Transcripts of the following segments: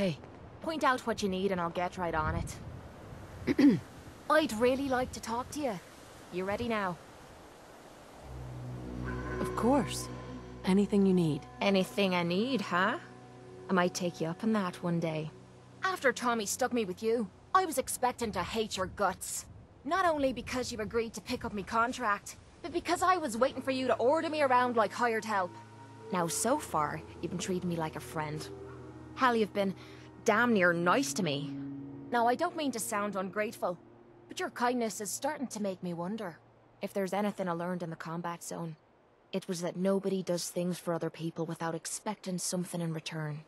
Okay. Point out what you need and I'll get right on it. I'd really like to talk to you. You ready now? Of course. Anything you need. Anything I need, huh? I might take you up on that one day. After Tommy stuck me with you, I was expecting to hate your guts. Not only because you agreed to pick up me contract, but because I was waiting for you to order me around like hired help. Now, so far, you've been treating me like a friend. Hell, you've been damn near nice to me. Now, I don't mean to sound ungrateful, but your kindness is starting to make me wonder. If there's anything I learned in the combat zone, it was that nobody does things for other people without expecting something in return.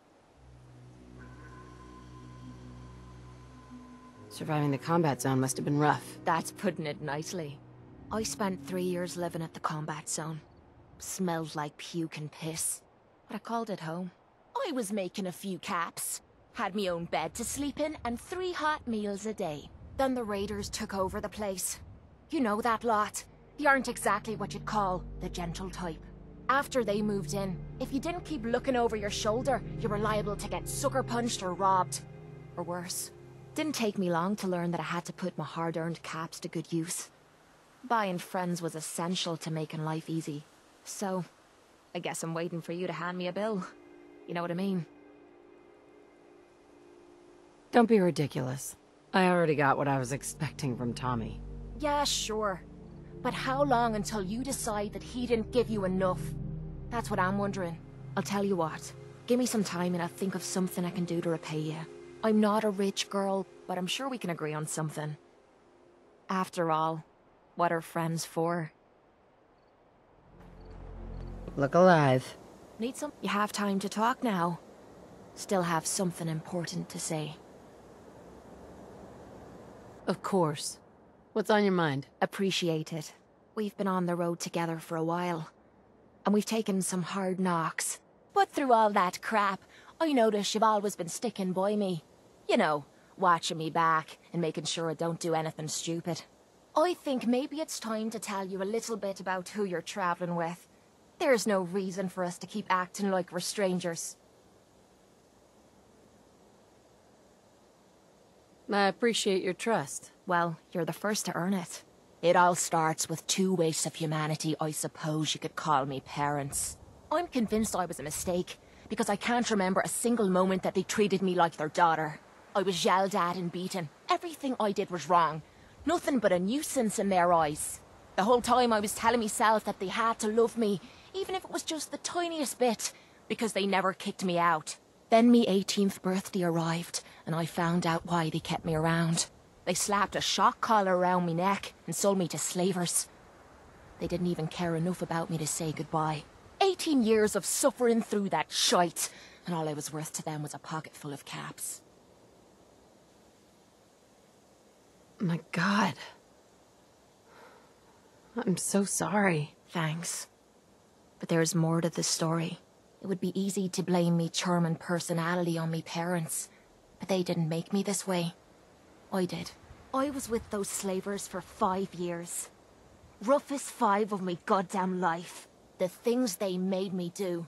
Surviving the combat zone must have been rough. That's putting it nicely. I spent 3 years living at the combat zone. Smelled like puke and piss, but I called it home. I was making a few caps, had me own bed to sleep in, and 3 hot meals a day. Then the raiders took over the place. You know that lot. They aren't exactly what you'd call the gentle type. After they moved in, if you didn't keep looking over your shoulder, you were liable to get sucker punched or robbed. Or worse. Didn't take me long to learn that I had to put my hard-earned caps to good use. Buying friends was essential to making life easy. So, I guess I'm waiting for you to hand me a bill. You know what I mean? Don't be ridiculous. I already got what I was expecting from Tommy. Yeah, sure. But how long until you decide that he didn't give you enough? That's what I'm wondering. I'll tell you what. Give me some time and I'll think of something I can do to repay you. I'm not a rich girl, but I'm sure we can agree on something. After all, what are friends for? Look alive. Need some? You have time to talk now. Still have something important to say. Of course. What's on your mind? Appreciate it. We've been on the road together for a while. And we've taken some hard knocks. But through all that crap, I notice you've always been sticking by me. You know, watching me back and making sure I don't do anything stupid. I think maybe it's time to tell you a little bit about who you're traveling with. There's no reason for us to keep acting like we're strangers. I appreciate your trust. Well, you're the first to earn it. It all starts with 2 wastes of humanity I suppose you could call me parents. I'm convinced I was a mistake, because I can't remember a single moment that they treated me like their daughter. I was yelled at and beaten. Everything I did was wrong. Nothing but a nuisance in their eyes. The whole time I was telling myself that they had to love me, even if it was just the tiniest bit, because they never kicked me out. Then me 18th birthday arrived, and I found out why they kept me around. They slapped a shock collar around me neck and sold me to slavers. They didn't even care enough about me to say goodbye. 18 years of suffering through that shite, and all I was worth to them was a pocket full of caps. My God. I'm so sorry. Thanks. But there's more to the story. It would be easy to blame me charming personality on me parents, but they didn't make me this way. I did. I was with those slavers for 5 years. Roughest 5 of me goddamn life. The things they made me do.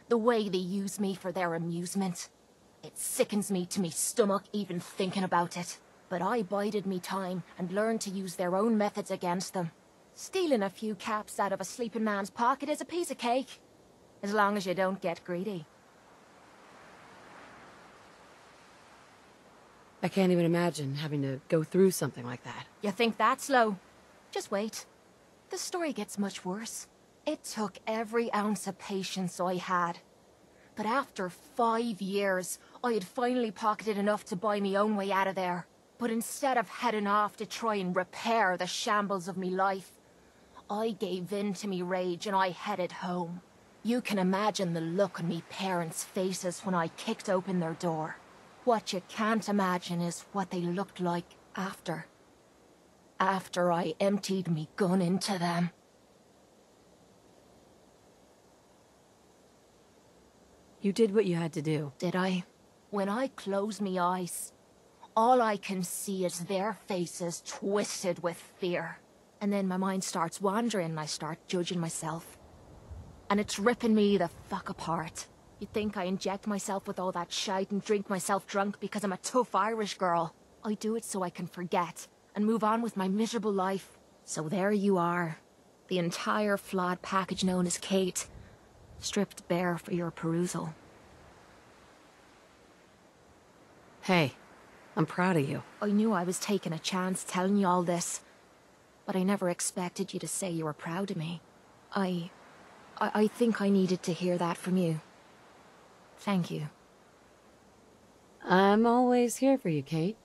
The way they used me for their amusement. It sickens me to me stomach even thinking about it. But I bided me time and learned to use their own methods against them. Stealing a few caps out of a sleeping man's pocket is a piece of cake. As long as you don't get greedy. I can't even imagine having to go through something like that. You think that's slow? Just wait. The story gets much worse. It took every ounce of patience I had. But after 5 years, I had finally pocketed enough to buy me own way out of there. But instead of heading off to try and repair the shambles of me life, I gave in to me rage and I headed home. You can imagine the look on me parents' faces when I kicked open their door. What you can't imagine is what they looked like after. After I emptied me gun into them. You did what you had to do. Did I? When I close me eyes, all I can see is their faces twisted with fear. And then my mind starts wandering and I start judging myself. And it's ripping me the fuck apart. You'd think I inject myself with all that shite and drink myself drunk because I'm a tough Irish girl. I do it so I can forget and move on with my miserable life. So there you are. The entire flawed package known as Cait. Stripped bare for your perusal. Hey, I'm proud of you. I knew I was taking a chance telling you all this, but I never expected you to say you were proud of me. I think I needed to hear that from you. Thank you. I'm always here for you, Cait.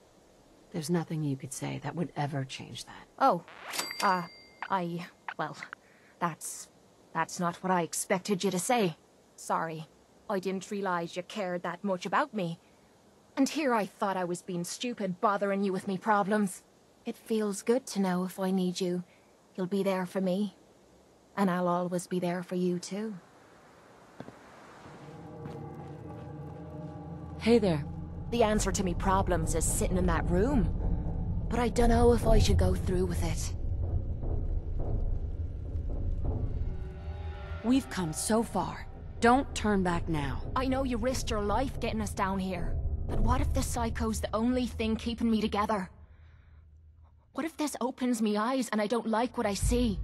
There's nothing you could say that would ever change that. Oh, well, that's not what I expected you to say. Sorry, I didn't realize you cared that much about me. And here I thought I was being stupid, bothering you with me problems. It feels good to know if I need you, you'll be there for me. And I'll always be there for you, too. Hey there. The answer to me problems is sitting in that room. But I don't know if I should go through with it. We've come so far. Don't turn back now. I know you risked your life getting us down here. But what if this psycho's the only thing keeping me together? What if this opens me eyes and I don't like what I see?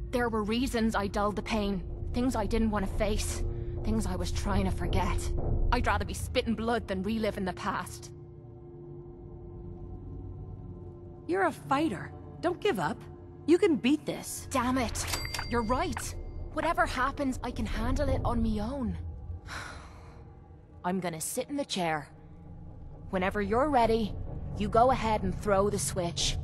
There were reasons I dulled the pain. Things I didn't want to face. Things I was trying to forget. I'd rather be spitting blood than reliving the past. You're a fighter. Don't give up. You can beat this. Damn it. You're right. Whatever happens, I can handle it on my own. I'm gonna sit in the chair. Whenever you're ready, you go ahead and throw the switch.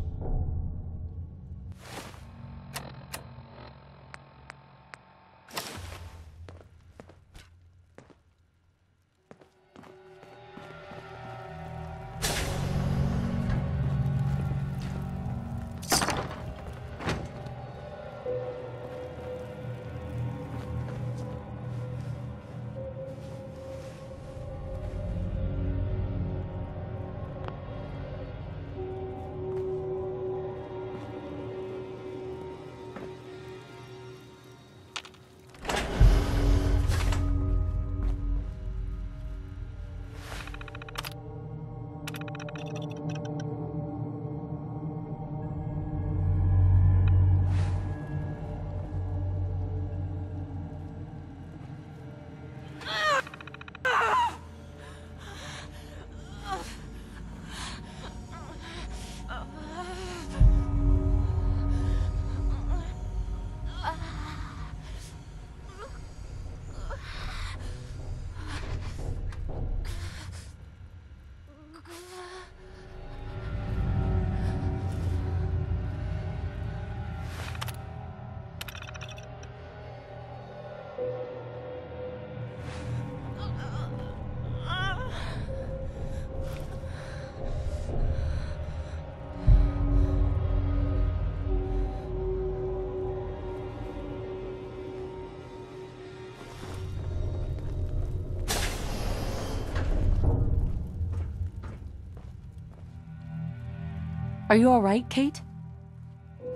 Are you alright, Cait?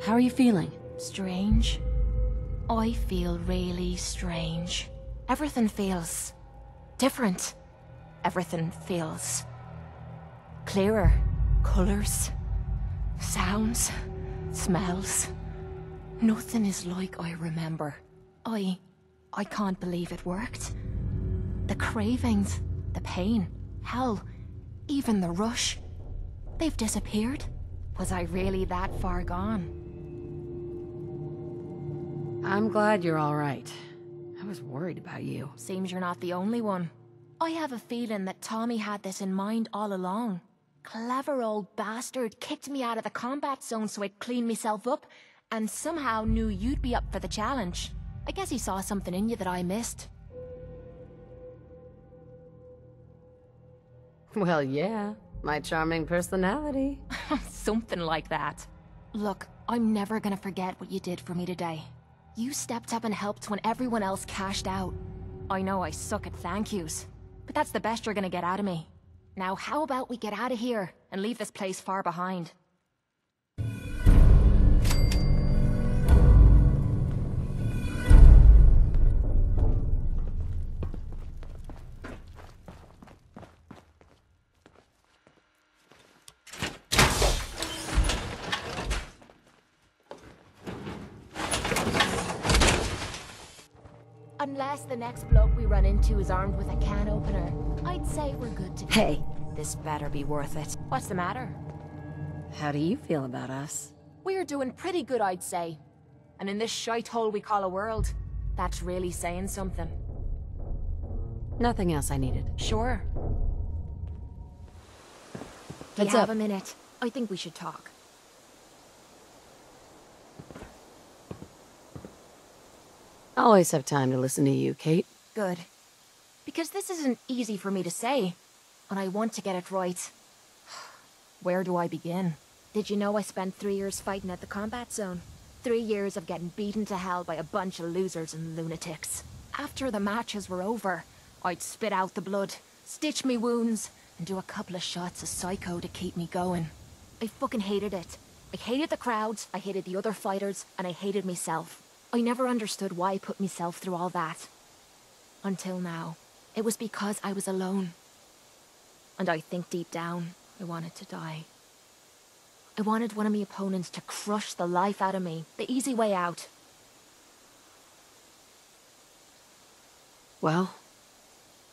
How are you feeling? Strange. I feel really strange. Everything feels different. Everything feels clearer. Colors, sounds, smells. Nothing is like I remember. I can't believe it worked. The cravings, the pain, hell, even the rush. They've disappeared. Was I really that far gone? I'm glad you're alright. I was worried about you. Seems you're not the only one. I have a feeling that Tommy had this in mind all along. Clever old bastard kicked me out of the combat zone so I'd clean myself up, and somehow knew you'd be up for the challenge. I guess he saw something in you that I missed. Well, yeah. My charming personality. Something like that. Look, I'm never gonna forget what you did for me today. You stepped up and helped when everyone else cashed out. I know I suck at thank yous, but that's the best you're gonna get out of me. Now how about we get out of here and leave this place far behind? Unless the next bloke we run into is armed with a can opener, I'd say we're good to go. Hey, This better be worth it. What's the matter? how do you feel about us? We're doing pretty good, I'd say. And in this shite hole we call a world, that's really saying something. Nothing else I needed. Sure. Do you What's have up? a minute? I think we should talk. I always have time to listen to you, Cait. Good. Because this isn't easy for me to say, and I want to get it right. Where do I begin? Did you know I spent 3 years fighting at the combat zone? 3 years of getting beaten to hell by a bunch of losers and lunatics. After the matches were over, I'd spit out the blood, stitch me wounds, and do a couple of shots of psycho to keep me going. I fucking hated it. I hated the crowds, I hated the other fighters, and I hated myself. I never understood why I put myself through all that. Until now. It was because I was alone. And I think deep down, I wanted to die. I wanted one of my opponents to crush the life out of me, the easy way out. Well,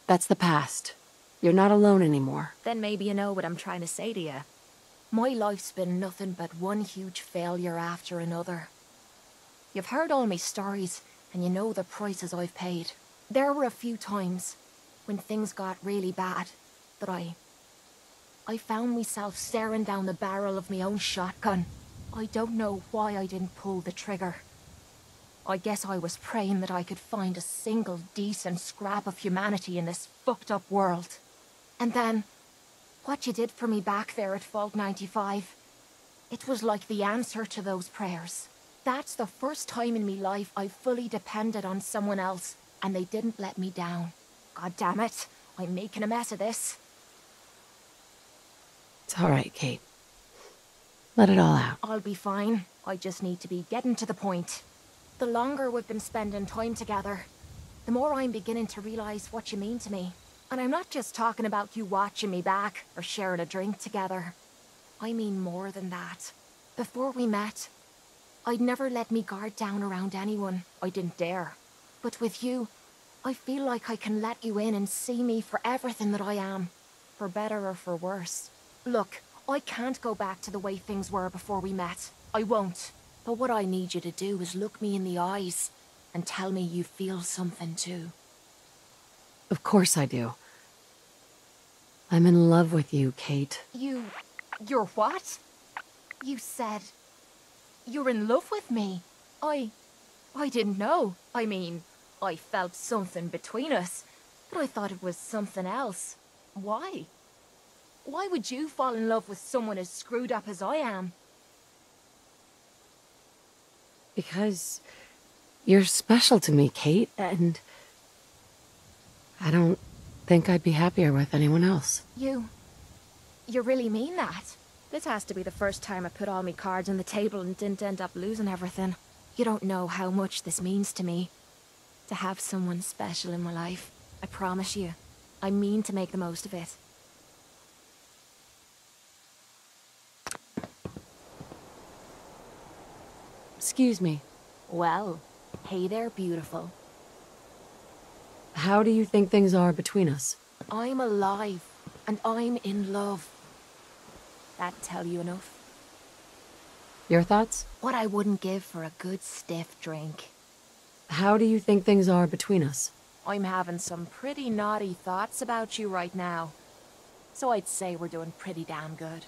that's the past. You're not alone anymore. Then maybe you know what I'm trying to say to you. My life's been nothing but one huge failure after another. You've heard all my stories, and you know the prices I've paid. There were a few times, when things got really bad, that I found myself staring down the barrel of my own shotgun. I don't know why I didn't pull the trigger. I guess I was praying that I could find a single decent scrap of humanity in this fucked up world. And then, what you did for me back there at Vault 95, it was like the answer to those prayers. That's the first time in me life I fully depended on someone else, and they didn't let me down. God damn it, I'm making a mess of this. It's all right, Cait. Let it all out. I'll be fine. I just need to be getting to the point. The longer we've been spending time together, the more I'm beginning to realize what you mean to me. And I'm not just talking about you watching me back or sharing a drink together. I mean more than that. Before we met, I'd never let me guard down around anyone. I didn't dare. But with you, I feel like I can let you in and see me for everything that I am. For better or for worse. Look, I can't go back to the way things were before we met. I won't. But what I need you to do is look me in the eyes and tell me you feel something too. Of course I do. I'm in love with you, Cait. You're what? You said you're in love with me. I didn't know. I mean, I felt something between us, but I thought it was something else. Why? Why would you fall in love with someone as screwed up as I am? Because you're special to me, Cait, and I don't think I'd be happier with anyone else. You really mean that? This has to be the first time I put all my cards on the table and didn't end up losing everything. You don't know how much this means to me. To have someone special in my life. I promise you. I mean to make the most of it. Excuse me. Well, hey there, beautiful. How do you think things are between us? I'm alive, and I'm in love. That tell you enough? Your thoughts? What I wouldn't give for a good stiff drink. How do you think things are between us? I'm having some pretty naughty thoughts about you right now. So I'd say we're doing pretty damn good.